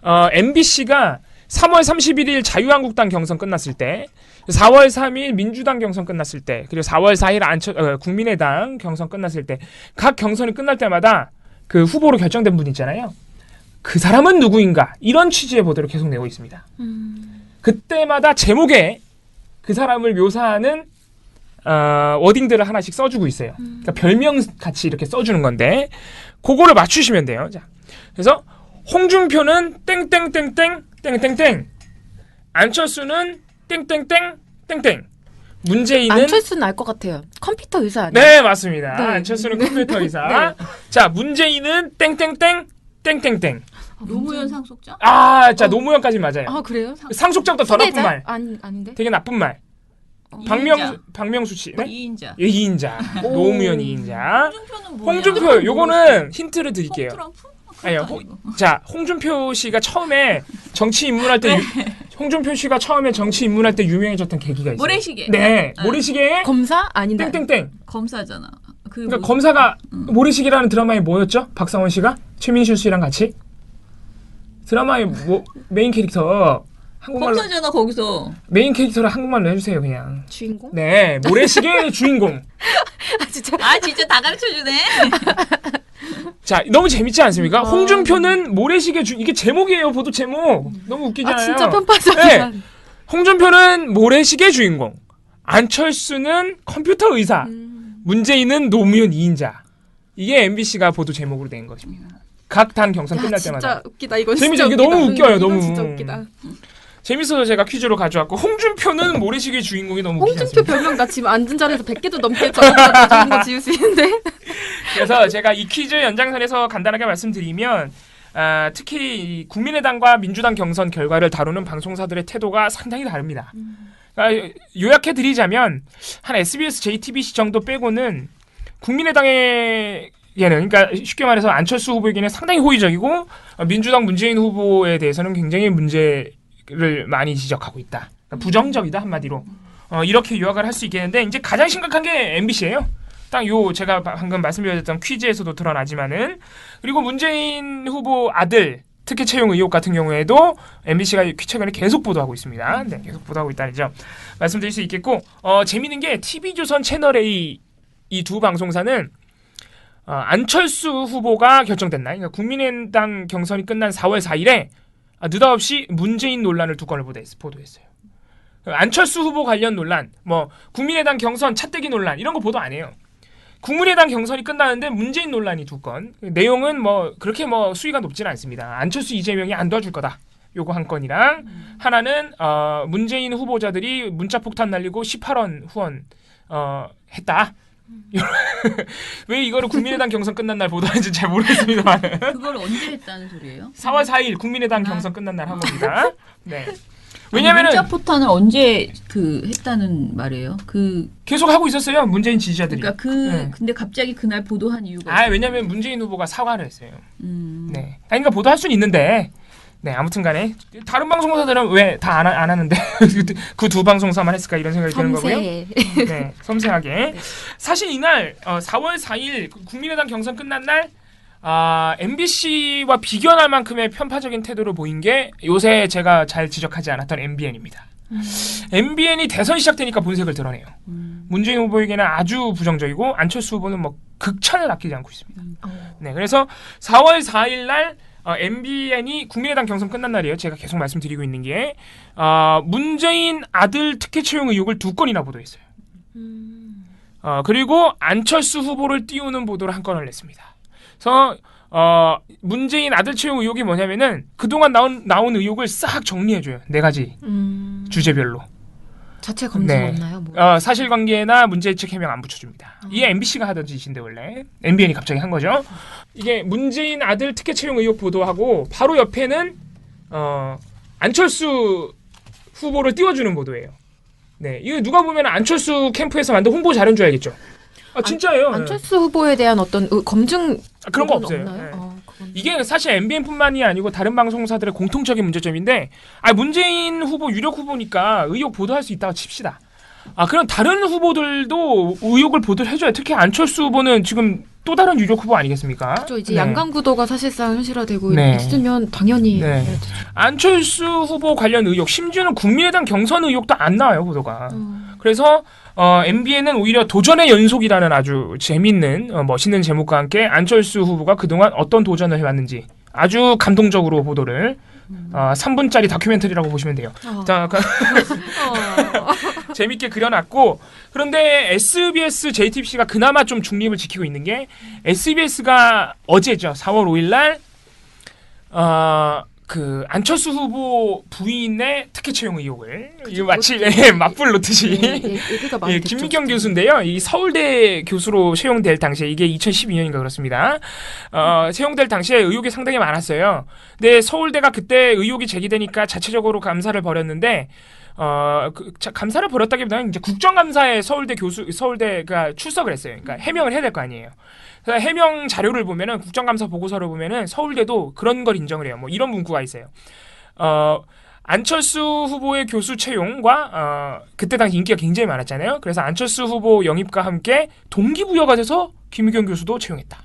MBC가 3월 31일 자유한국당 경선 끝났을 때, 4월 3일 민주당 경선 끝났을 때, 그리고 4월 4일 국민의당 경선 끝났을 때, 각 경선이 끝날 때마다 그 후보로 결정된 분 있잖아요. 그 사람은 누구인가? 이런 취지의 보도를 계속 내고 있습니다. 그때마다 제목에 그 사람을 묘사하는 워딩들을 하나씩 써주고 있어요. 그러니까 별명 같이 이렇게 써주는 건데, 그거를 맞추시면 돼요. 자, 그래서 홍준표는 땡땡땡땡 땡땡땡, 안철수는 땡땡땡 땡땡, 문재인은 안철수는 알 것 같아요. 컴퓨터 의사 아니에요? 네, 맞습니다. 네. 안철수는 컴퓨터 의사. 네. 자, 문재인은 땡땡땡 땡땡땡. 노무현 상속자? 자, 노무현까지 맞아요. 아, 그래요? 상속자보다 더 나쁜 말. 아닌데? 되게 나쁜 말. 박명수 씨. 네? 2인자. 예, 2인자. 노무현 2인자. 홍준표는 뭐야? 홍준표, 요거는 힌트를 드릴게요. 홍트럼프? 아니요. 자, 홍준표 씨가 처음에 정치 입문할 때 홍준표 씨가 처음에 정치 입문할 때 유명해졌던 계기가 있어요. 모래시계. 네. 모래시계에 검사? 아닌데. 땡땡땡. 검사잖아. 그러니까 검사가 모래시계라는 드라마에 뭐였죠? 박상원 씨가 최민실 씨랑 같이 드라마의 메인 캐릭터 한국말로 검사잖아 거기서. 메인 캐릭터를 한국말로 해주세요 그냥. 주인공? 네, 모래시계의 주인공. 진짜. 진짜 다 가르쳐주네. 자, 너무 재밌지 않습니까? 홍준표는 모래시계 이게 제목이에요. 보도 제목. 너무 웃기잖아요. 진짜 편파적이야. 네. 홍준표는 모래시계 주인공, 안철수는 컴퓨터 의사, 문재인은 노무현 2인자. 이게 MBC가 보도 제목으로 낸 것입니다. 각 당 경선 끝날 때마다. 진짜 웃기다. 이건 재밌죠? 진짜 이게 웃기다. 너무 웃겨요. 이건 너무. 진짜 웃기다. 재밌어서 제가 퀴즈로 가져왔고, 홍준표는 모래시계 주인공이 너무 웃기지 홍준표 않습니까? 별명 나 지금 앉은 자리에서 100개도 넘게 주인공 지을 수 있는데. 그래서 제가 이 퀴즈 연장선에서 간단하게 말씀드리면, 특히 이 국민의당과 민주당 경선 결과를 다루는 방송사들의 태도가 상당히 다릅니다. 그러니까 요약해드리자면 한 SBS, JTBC 정도 빼고는 국민의당에게는, 그러니까 쉽게 말해서 안철수 후보에게는 상당히 호의적이고, 민주당 문재인 후보에 대해서는 굉장히 문제를 많이 지적하고 있다. 그러니까 부정적이다 한마디로. 이렇게 요약을 할 수 있겠는데, 이제 가장 심각한 게 MBC예요. 딱 제가 방금 말씀드렸던 퀴즈에서도 드러나지만은, 그리고 문재인 후보 아들 특혜 채용 의혹 같은 경우에도 MBC가 최근에 계속 보도하고 있습니다. 네, 계속 보도하고 있다는 점 말씀드릴 수 있겠고, 재미있는 게 TV조선 채널A 이 두 방송사는 안철수 후보가 결정된 날, 그러니까 국민의당 경선이 끝난 4월 4일에 느닷없이 문재인 논란을 두 건을 보도했어요. 안철수 후보 관련 논란, 국민의당 경선 차떼기 논란 이런 거 보도 안 해요. 국민의당 경선이 끝나는데 문재인 논란이 두 건. 내용은 그렇게 수위가 높지는 않습니다. 안철수 이재명이 안 도와줄 거다. 요거 한 건이랑 하나는 문재인 후보자들이 문자 폭탄 날리고 18원 후원 했다. 왜 이거를 국민의당 경선 끝난 날 보도하는지 잘 모르겠습니다만. 그걸 언제 했다는 소리예요? 4월 4일 국민의당 경선 끝난 날 한 겁니다. 네. 왜냐면은 문자 포탄을 언제 했다는 말이에요? 계속 하고 있었어요. 문재인 지지자들이. 그러니까 근데 갑자기 그날 보도한 이유가 왜냐면 문재인 후보가 사과를 했어요. 네. 그러니까 보도할 수는 있는데, 네, 아무튼간에 다른 방송사들은 왜 다 안 하는데 그 두 방송사만 했을까 이런 생각이 드는 거고요. 네, 섬세하게. 사실 이날 4월 4일 국민의당 경선 끝난 날. MBC와 비교할 만큼의 편파적인 태도를 보인 게 요새 제가 잘 지적하지 않았던 MBN입니다. MBN이 대선 시작되니까 본색을 드러내요. 문재인 후보에게는 아주 부정적이고, 안철수 후보는 극찬을 아끼지 않고 있습니다. 네, 그래서 4월 4일 날 MBN이 국민의당 경선 끝난 날이에요. 제가 계속 말씀드리고 있는 게 문재인 아들 특혜 채용 의혹을 두 건이나 보도했어요. 그리고 안철수 후보를 띄우는 보도를 한 건을 냈습니다. 그래서 문재인 아들 채용 의혹이 뭐냐면은 그동안 나온 의혹을 싹 정리해줘요. 4가지 주제별로. 자체 검증 네. 없나요? 사실관계나 문제의식 해명 안 붙여줍니다. 이게 MBC가 하던 짓인데 원래 MBN이 갑자기 한 거죠. 이게 문재인 아들 특혜 채용 의혹 보도하고 바로 옆에는 안철수 후보를 띄워주는 보도예요. 네, 이거 누가 보면 안철수 캠프에서 만든 홍보 자료인 줄 알겠죠. 진짜예요. 안철수 후보에 대한 어떤 검증 그런 거 없어요. 없나요? 네. 이게 사실 MBN뿐만이 아니고 다른 방송사들의 공통적인 문제점인데, 문재인 후보 유력 후보니까 의혹 보도할 수 있다고 칩시다. 그럼 다른 후보들도 의혹을 보도를 해줘야. 특히 안철수 후보는 지금 또 다른 유력 후보 아니겠습니까? 또 이제 네. 양강 구도가 사실상 현실화되고 네. 있으면 당연히 네. 안철수 후보 관련 의혹, 심지어는 국민의당 경선 의혹도 안 나와요, 보도가. 그래서 MBN은 오히려 도전의 연속이라는 아주 재밌는 멋있는 제목과 함께 안철수 후보가 그동안 어떤 도전을 해왔는지 아주 감동적으로 보도를 3분짜리 다큐멘터리라고 보시면 돼요. 자, 재밌게 그려놨고, 그런데 SBS, JTBC가 그나마 좀 중립을 지키고 있는 게 SBS가 어제죠, 4월 5일 날 그 안철수 후보 부인의 특혜 채용 의혹을 이거 마치 맞불 놓듯이 얘기가 많이 예, 됐죠, 김미경 진짜. 교수인데요. 이 서울대 교수로 채용될 당시에 이게 2012년인가 그렇습니다. 채용될 당시에 의혹이 상당히 많았어요. 근데 서울대가 그때 의혹이 제기되니까 자체적으로 감사를 벌였는데 감사를 벌였다기보다는 이제 국정감사에 서울대가 출석을 했어요. 그러니까 해명을 해야 될 거 아니에요. 그래서 해명 자료를 보면은 국정감사 보고서를 보면은 서울대도 그런 걸 인정을 해요. 뭐 이런 문구가 있어요. 안철수 후보의 교수 채용과 그때 당시 인기가 굉장히 많았잖아요. 그래서 안철수 후보 영입과 함께 동기부여가 돼서 김의겸 교수도 채용했다.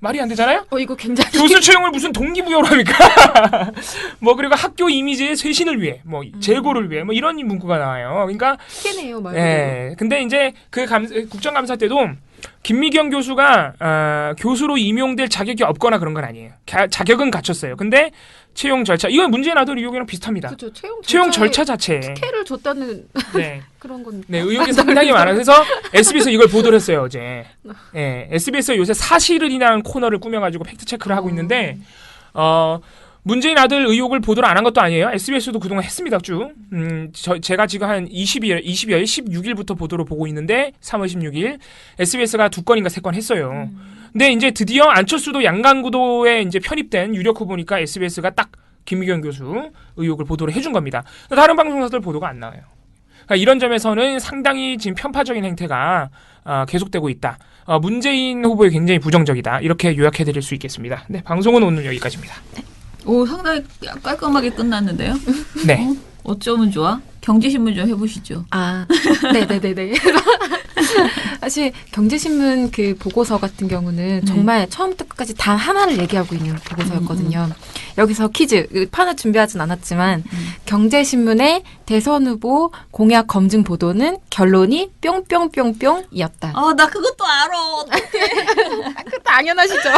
말이 안 되잖아요? 이거 굉장히 교수 채용을 무슨 동기부여로 합니까? 뭐 그리고 학교 이미지의 쇄신을 위해, 뭐 재고를 위해, 뭐 이런 문구가 나와요. 그러니까 특혜네요, 말 예. 근데 이제 그 국정감사 때도 김미경 교수가 교수로 임용될 자격이 없거나 그런 건 아니에요. 자격은 갖췄어요. 근데 채용 절차, 이건 문재인 아들 의혹이랑 비슷합니다. 그렇죠. 채용 절차 자체. 특혜를 줬다는 네. 그런 건. 네, 의혹이 상당히 많아서 그래서 SBS에서 이걸 보도를 했어요, 어제. 예, SBS가 요새 사실이라는 코너를 꾸며가지고 팩트체크를 하고 있는데, 문재인 아들 의혹을 보도를 안 한 것도 아니에요. SBS도 그동안 했습니다, 쭉. 제가 지금 한 16일부터 보도를 보고 있는데, 3월 16일. SBS가 2건인가 3건 했어요. 근데 이제 드디어 안철수도 양강구도에 이제 편입된 유력 후보니까 SBS가 딱 김미경 교수 의혹을 보도를 해준 겁니다. 다른 방송사들 보도가 안 나와요. 그러니까 이런 점에서는 상당히 지금 편파적인 행태가 계속되고 있다. 문재인 후보에 굉장히 부정적이다. 이렇게 요약해드릴 수 있겠습니다. 네, 방송은 오늘 여기까지입니다. 오, 상당히 깔끔하게 끝났는데요. 네. 어쩌면 좋아? 경제신문 좀 해보시죠. 네네네네. 사실 경제신문 그 보고서 같은 경우는 정말 처음부터 끝까지 단 하나를 얘기하고 있는 보고서였거든요. 여기서 퀴즈, 판을 준비하진 않았지만 경제신문의 대선 후보 공약 검증 보도는 결론이 뿅뿅뿅뿅이었다. 나 그것도 알아. 그 당연하시죠.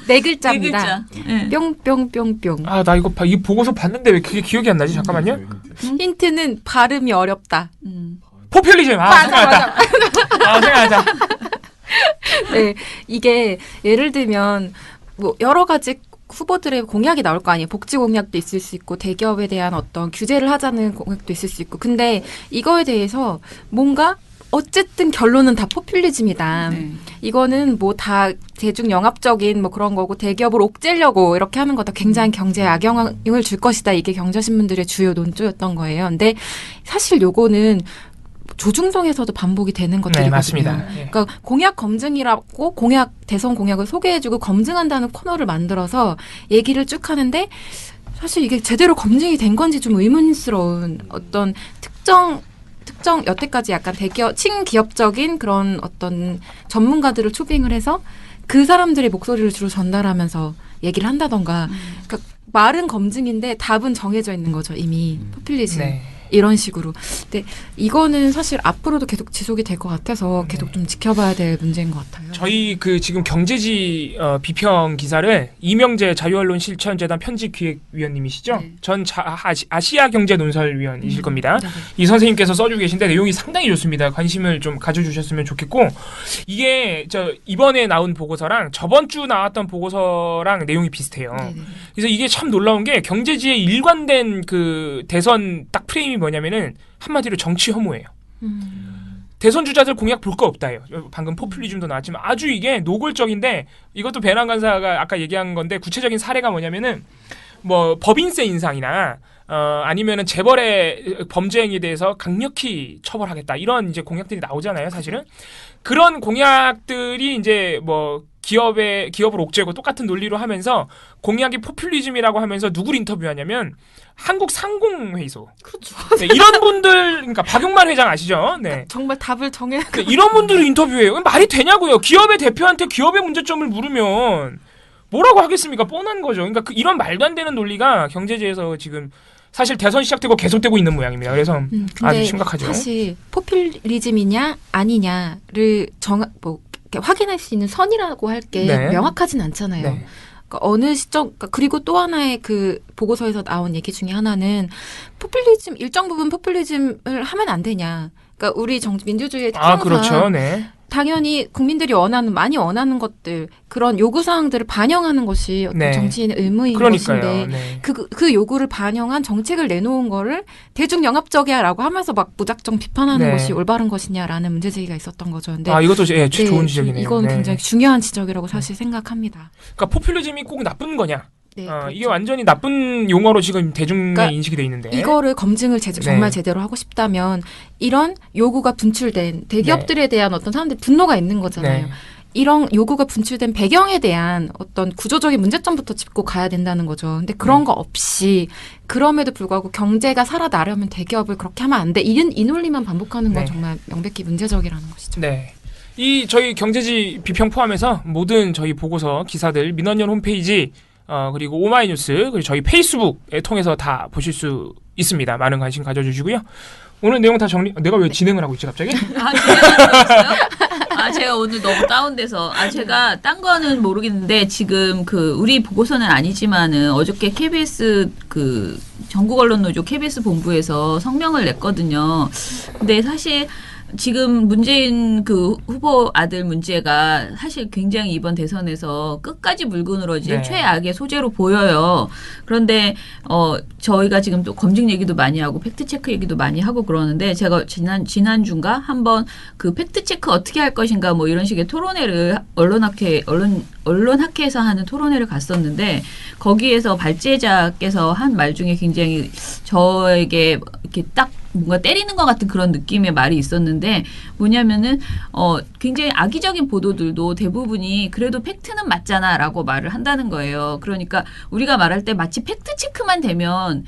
네 글자입니다. 네. 뿅뿅뿅뿅. 나 이거 이 보고서 봤는데 왜 그게 기억이 안 나지? 잠깐만요. 힌트는 발음이 어렵다. 포퓰리즘. 생각났다. 생각났다. 네, 이게 예를 들면 뭐 여러 가지 후보들의 공약이 나올 거 아니에요. 복지 공약도 있을 수 있고 대기업에 대한 어떤 규제를 하자는 공약도 있을 수 있고. 근데 이거에 대해서 뭔가 어쨌든 결론은 다 포퓰리즘이다. 네. 이거는 뭐 다 대중 영합적인 뭐 그런 거고 대기업을 옥죄려고 이렇게 하는 거다. 굉장히 경제에 악영향을 줄 것이다. 이게 경제신문들의 주요 논조였던 거예요. 근데 사실 요거는 조중동에서도 반복이 되는 것들이거든요. 네, 맞습니다. 그러니까 공약 검증이라고 대선 공약을 소개해주고 검증한다는 코너를 만들어서 얘기를 쭉 하는데 사실 이게 제대로 검증이 된 건지 좀 의문스러운 어떤 특정 여태까지 약간 친기업적인 그런 어떤 전문가들을 초빙을 해서 그 사람들의 목소리를 주로 전달하면서 얘기를 한다던가. 그러니까 말은 검증인데 답은 정해져 있는 거죠. 이미 포퓰리즘. 네. 이런 식으로. 근데 이거는 사실 앞으로도 계속 지속이 될 것 같아서 계속 좀 지켜봐야 될 문제인 것 같아요. 저희 그 지금 경제지 비평 기사를 이명재 자유언론실천재단 편집기획위원님이시죠? 네. 전 아시아 경제 논설위원이실 겁니다. 네. 이 선생님께서 써주고 계신데 내용이 상당히 좋습니다. 관심을 좀 가져주셨으면 좋겠고, 이게 이번에 나온 보고서랑 저번 주 나왔던 보고서랑 내용이 비슷해요. 네네. 그래서 이게 참 놀라운 게 경제지의 일관된 그 대선 딱 프레임이 뭐냐면은 한마디로 정치 혐오예요. 대선 주자들 공약 볼 거 없다예요. 방금 포퓰리즘도 나왔지만 아주 이게 노골적인데, 이것도 배낭 간사가 아까 얘기한 건데 구체적인 사례가 뭐냐면은 뭐 법인세 인상이나 아니면은 재벌의 범죄 행위에 대해서 강력히 처벌하겠다, 이런 이제 공약들이 나오잖아요, 사실은. 그런 공약들이 이제 뭐 기업을 옥죄고 똑같은 논리로 하면서 공약이 포퓰리즘이라고 하면서 누구를 인터뷰하냐면 한국상공회의소. 그렇죠. 네, 이런 분들, 그러니까 박용만 회장 아시죠? 네. 정말 답을 정해. 네, 이런 분들을 인터뷰해요. 말이 되냐고요. 기업의 대표한테 기업의 문제점을 물으면 뭐라고 하겠습니까? 뻔한 거죠. 그러니까 이런 말도 안 되는 논리가 경제지에서 지금 사실 대선 시작되고 계속되고 있는 모양입니다. 그래서 근데 아주 심각하죠. 사실 포퓰리즘이냐 아니냐를 이렇게 확인할 수 있는 선이라고 할 게 네. 명확하진 않잖아요. 네. 그러니까 어느 시점 그리고 또 하나의 그 보고서에서 나온 얘기 중에 하나는 포퓰리즘 일정 부분 포퓰리즘을 하면 안 되냐. 그러니까 우리 민주주의의 특성상 그렇죠. 네. 당연히 국민들이 많이 원하는 것들 그런 요구 사항들을 반영하는 것이 어떤 네. 정치인의 의무인 그러니까요. 것인데 네. 그 요구를 반영한 정책을 내놓은 거를 대중영합적이야라고 하면서 막 무작정 비판하는 네. 것이 올바른 것이냐라는 문제제기가 있었던 거죠. 근데 이것도 좋은 지적이네요. 이건 네. 굉장히 중요한 지적이라고 사실 생각합니다. 그러니까 포퓰리즘이 꼭 나쁜 거냐? 네, 이게 그렇죠. 완전히 나쁜 용어로 지금 대중의 그러니까 인식이 돼 있는데. 이거를 검증을 정말 네. 제대로 하고 싶다면 이런 요구가 분출된 대기업들에 대한 어떤 사람들의 분노가 있는 거잖아요. 네. 이런 요구가 분출된 배경에 대한 어떤 구조적인 문제점부터 짚고 가야 된다는 거죠. 근데 그런 거 없이 그럼에도 불구하고 경제가 살아나려면 대기업을 그렇게 하면 안 돼. 이 논리만 반복하는 건 네. 정말 명백히 문제적이라는 것이죠. 네. 저희 경제지 비평 포함해서 모든 저희 보고서 기사들 민원연 홈페이지 그리고 오마이뉴스 그리고 저희 페이스북에 통해서 다 보실 수 있습니다. 많은 관심 가져주시고요. 오늘 내용 다 내가 왜 진행을 하고 있지 갑자기? 제가 오늘 너무 다운돼서 제가 딴 거는 모르겠는데 지금 우리 보고서는 아니지만은 어저께 KBS 전국 언론 노조 KBS 본부에서 성명을 냈거든요. 근데 사실 지금 문재인 후보 아들 문제가 사실 굉장히 이번 대선에서 끝까지 물고 늘어질 네. 최악의 소재로 보여요. 그런데 저희가 지금 또 검증 얘기도 많이 하고 팩트 체크 얘기도 많이 하고 그러는데 제가 지난주인가 한번 팩트 체크 어떻게 할 것인가 뭐 이런 식의 토론회를 언론학회에서 하는 토론회를 갔었는데 거기에서 발제자께서 한 말 중에 굉장히 저에게 이렇게 딱 뭔가 때리는 것 같은 그런 느낌의 말이 있었는데 뭐냐면은 굉장히 악의적인 보도들도 대부분이 그래도 팩트는 맞잖아라고 말을 한다는 거예요. 그러니까 우리가 말할 때 마치 팩트 체크만 되면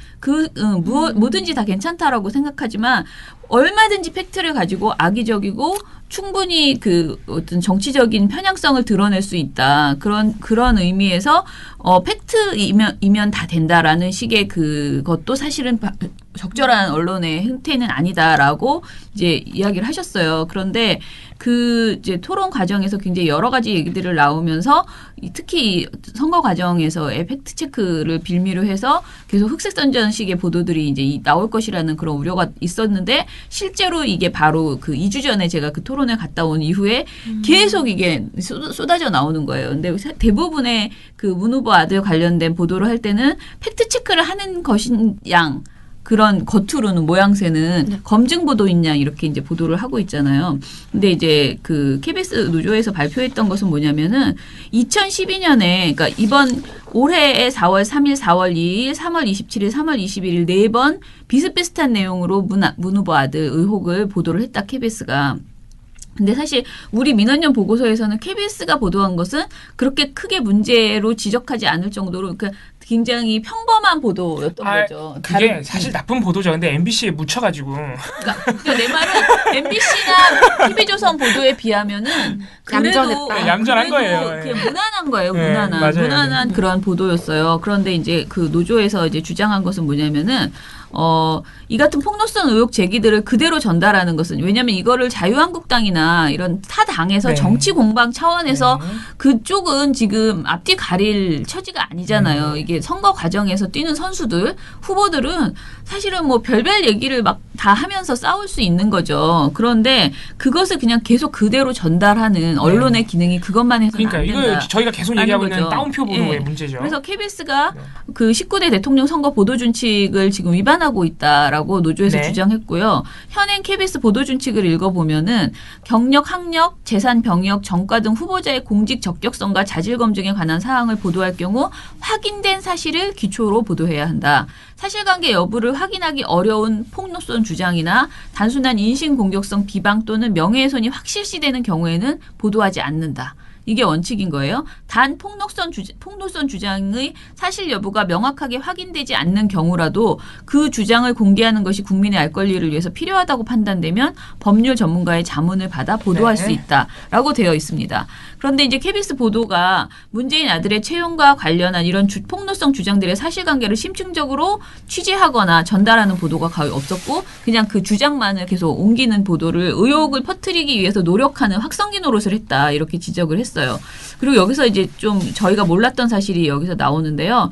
뭐든지 다 괜찮다라고 생각하지만 얼마든지 팩트를 가지고 악의적이고 충분히 어떤 정치적인 편향성을 드러낼 수 있다. 그런 의미에서 팩트이면 다 된다라는 식의 그것도 사실은 적절한 언론의 행태는 아니다라고 이제 이야기를 하셨어요. 그런데 이제 토론 과정에서 굉장히 여러 가지 얘기들을 나오면서 특히 선거 과정에서의 팩트 체크를 빌미로 해서 계속 흑색선전식의 보도들이 이제 나올 것이라는 그런 우려가 있었는데 실제로 이게 바로 2주 전에 제가 토론회 갔다 온 이후에 계속 이게 쏟아져 나오는 거예요. 근데 대부분의 문 후보 아들 관련된 보도를 할 때는 팩트 체크를 하는 것인 양 그런 겉으로는 모양새는 검증 보도인 양 이렇게 이제 보도를 하고 있잖아요. 근데 이제 KBS 노조에서 발표했던 것은 뭐냐면은 2012년에 그러니까 이번 올해의 4월 3일, 4월 2일, 3월 27일, 3월 21일 4번 비슷비슷한 내용으로 문 후보 아들 의혹을 보도를 했다 KBS가. 근데 사실 우리 민원연 보고서에서는 KBS가 보도한 것은 그렇게 크게 문제로 지적하지 않을 정도로 굉장히 평범한 보도였던 거죠. 그게 사실 나쁜 보도죠. 근데 MBC에 묻혀가지고. 그러니까 내 말은 MBC나 TV조선 보도에 비하면은 얌전했다. 얌전한 거예요. 그냥 무난한 거예요. 네, 맞아요. 무난한 그런 보도였어요. 그런데 이제 노조에서 이제 주장한 것은 뭐냐면은 이 같은 폭로성 의혹 제기들을 그대로 전달하는 것은 왜냐하면 이거를 자유한국당이나 이런 타 당에서 네. 정치 공방 차원에서 네. 그쪽은 지금 앞뒤 가릴 처지가 아니잖아요. 이게 선거 과정에서 뛰는 선수들, 후보들은 사실은 뭐 별별 얘기를 막 다 하면서 싸울 수 있는 거죠. 그런데 그것을 그냥 계속 그대로 전달하는 언론의 기능이 그것만 해서는 안 된다. 이거 저희가 계속 얘기하고 있는 거죠. 따옴표 보도의 예. 문제죠. 그래서 KBS가 19대 대통령 선거 보도 준칙을 지금 위반하고 있다라고 노조에서 네. 주장했고요. 현행 KBS 보도 준칙을 읽어보면은 경력, 학력, 재산 병역, 정가 등 후보자의 공직 적격성과 자질 검증에 관한 사항을 보도할 경우 확인된 사실을 기초로 보도해야 한다. 사실관계 여부를 확인하기 어려운 폭로성 주장이나 단순한 인신공격성 비방 또는 명예훼손이 확실시되는 경우에는 보도하지 않는다. 이게 원칙인 거예요. 단 폭로성 주장의 사실 여부가 명확하게 확인되지 않는 경우라도 그 주장을 공개하는 것이 국민의 알 권리를 위해서 필요하다고 판단되면 법률 전문가의 자문을 받아 보도할 네. 수 있다라고 되어 있습니다. 그런데 이제 KBS 보도가 문재인 아들의 채용과 관련한 이런 폭로성 주장들의 사실관계를 심층적으로 취재하거나 전달하는 보도가 거의 없었고 그냥 그 주장만을 계속 옮기는 보도를 의혹을 퍼뜨리기 위해서 노력하는 확성기 노릇을 했다 이렇게 지적을 했어요. 그리고 여기서 이제 좀 저희가 몰랐던 사실이 여기서 나오는데요.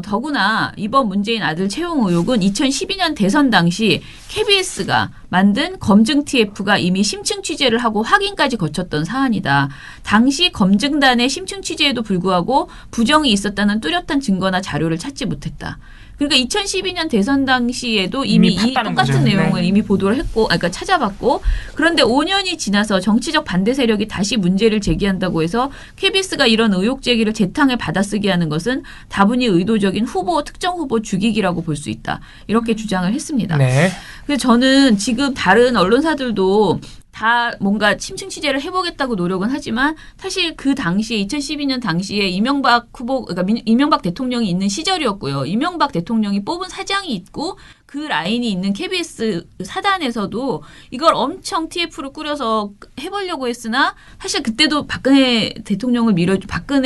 더구나 이번 문재인 아들 채용 의혹은 2012년 대선 당시 KBS가 만든 검증 TF가 이미 심층 취재를 하고 확인까지 거쳤던 사안이다. 당시 검증단의 심층 취재에도 불구하고 부정이 있었다는 뚜렷한 증거나 자료를 찾지 못했다. 그러니까 2012년 대선 당시에도 이미 이 팠다는 똑같은 거죠. 내용을 네. 이미 보도를 했고, 그러니까 찾아봤고, 그런데 5년이 지나서 정치적 반대 세력이 다시 문제를 제기한다고 해서 KBS가 이런 의혹 제기를 재탕에 받아쓰게 하는 것은 다분히 의도적인 특정 후보 죽이기라고 볼 수 있다. 이렇게 주장을 했습니다. 네. 그래서 저는 지금 다른 언론사들도 다 뭔가 심층 취재를 해보겠다고 노력은 하지만 사실 그 당시에 2012년 당시에 이명박 후보 그러니까 이명박 대통령이 있는 시절이었고요. 이명박 대통령이 뽑은 사장이 있고 그 라인이 있는 KBS 사단에서도 이걸 엄청 TF를 꾸려서 해보려고 했으나 사실 그때도 박근혜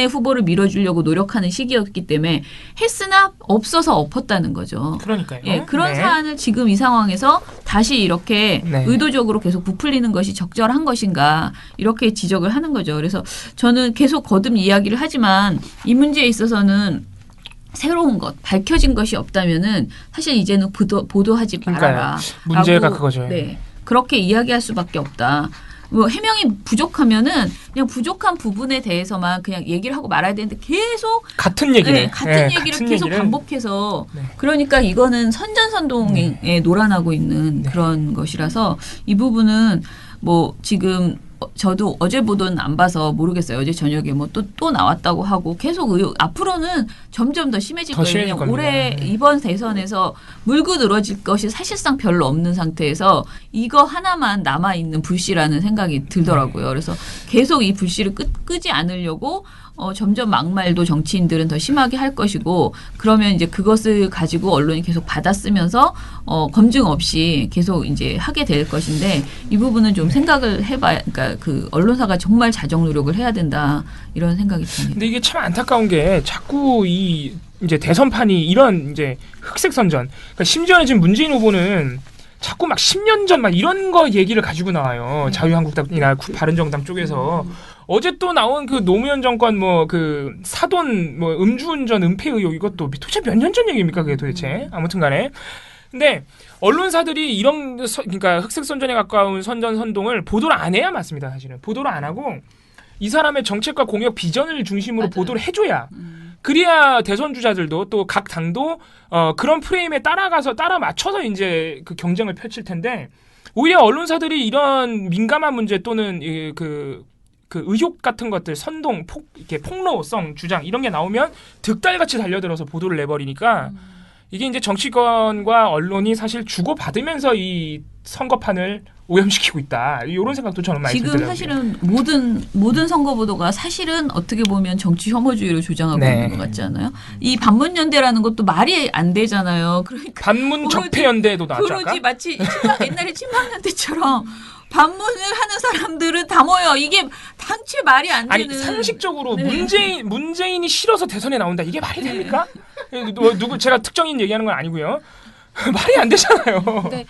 후보를 밀어주려고 노력하는 시기였기 때문에 했으나 없어서 엎었다는 거죠. 그러니까요. 예, 그런 네. 사안을 지금 이 상황에서 다시 이렇게 네. 의도적으로 계속 부풀리는 것이 적절한 것인가 이렇게 지적을 하는 거죠. 그래서 저는 계속 거듭 이야기를 하지만 이 문제에 있어서는 새로운 것, 밝혀진 것이 없다면은 사실 이제는 보도하지 그러니까요. 말아라. 문제가 라고, 그거죠. 네, 그렇게 이야기할 수밖에 없다. 뭐 해명이 부족하면은 그냥 부족한 부분에 대해서만 그냥 얘기를 하고 말아야 되는데 계속 같은 얘기를 네, 같은 얘기를 계속 반복해서 네. 그러니까 이거는 선전선동에 놀아나고 있는 네. 그런 것이라서 이 부분은 뭐 지금 저도 어제 보도는 안 봐서 모르겠어요. 어제 저녁에 뭐 또 나왔다고 하고 계속 앞으로는 점점 더 심해질 더 거예요. 심해질 왜냐면 겁니다. 올해 네. 이번 대선에서 물고 늘어질 것이 사실상 별로 없는 상태에서 이거 하나만 남아있는 불씨라는 생각이 들더라고요. 그래서 계속 이 불씨를 끄지 않으려고 점점 막말도 정치인들은 더 심하게 할 것이고 그러면 이제 그것을 가지고 언론이 계속 받아쓰면서 검증 없이 계속 이제 하게 될 것인데 이 부분은 좀 생각을 해봐야 그러니까 그 언론사가 정말 자정 노력을 해야 된다 이런 생각이 듭니다. 근데 이게 참 안타까운 게 자꾸 이 이제 대선판이 이런 이제 흑색 선전. 그러니까 심지어는 지금 문재인 후보는 자꾸 막 10년 전 막 이런 거 얘기를 가지고 나와요. 자유한국당이나 바른정당 쪽에서. 어제 또 나온 그 노무현 정권 뭐 그 사돈 뭐 음주운전 은폐 의혹 이것도 도대체 몇 년 전 얘기입니까 그게 도대체 아무튼간에 근데 언론사들이 이런 그러니까 흑색 선전에 가까운 선전 선동을 보도를 안 해야 맞습니다 사실은 보도를 안 하고 이 사람의 정책과 공약 비전을 중심으로 맞아요. 보도를 해줘야 그래야 대선 주자들도 또 각 당도 그런 프레임에 따라 맞춰서 이제 그 경쟁을 펼칠 텐데 오히려 언론사들이 이런 민감한 문제 또는 그 의혹 같은 것들 선동 이렇게 폭로성 주장 이런 게 나오면 득달같이 달려들어서 보도를 내버리니까 이게 이제 정치권과 언론이 사실 주고받으면서 이 선거판을 오염시키고 있다 이런 생각도 저는 많이 지금 들더라고요. 사실은 모든 선거 보도가 사실은 어떻게 보면 정치 혐오주의를 조장하고 네. 있는 것 같지 않아요? 이 반문연대라는 것도 말이 안 되잖아요. 그러니까 반문 적폐연대도 나왔죠 아까? 그러지 마치 옛날에 친박연대처럼 반문을 하는 사람들은 다 모여. 이게 당최 말이 안 아니 되는. 상식적으로 네. 문재인이 싫어서 대선에 나온다 이게 말이 됩니까? 누구 제가 특정인 얘기하는 건 아니고요. 말이 안 되잖아요. 네.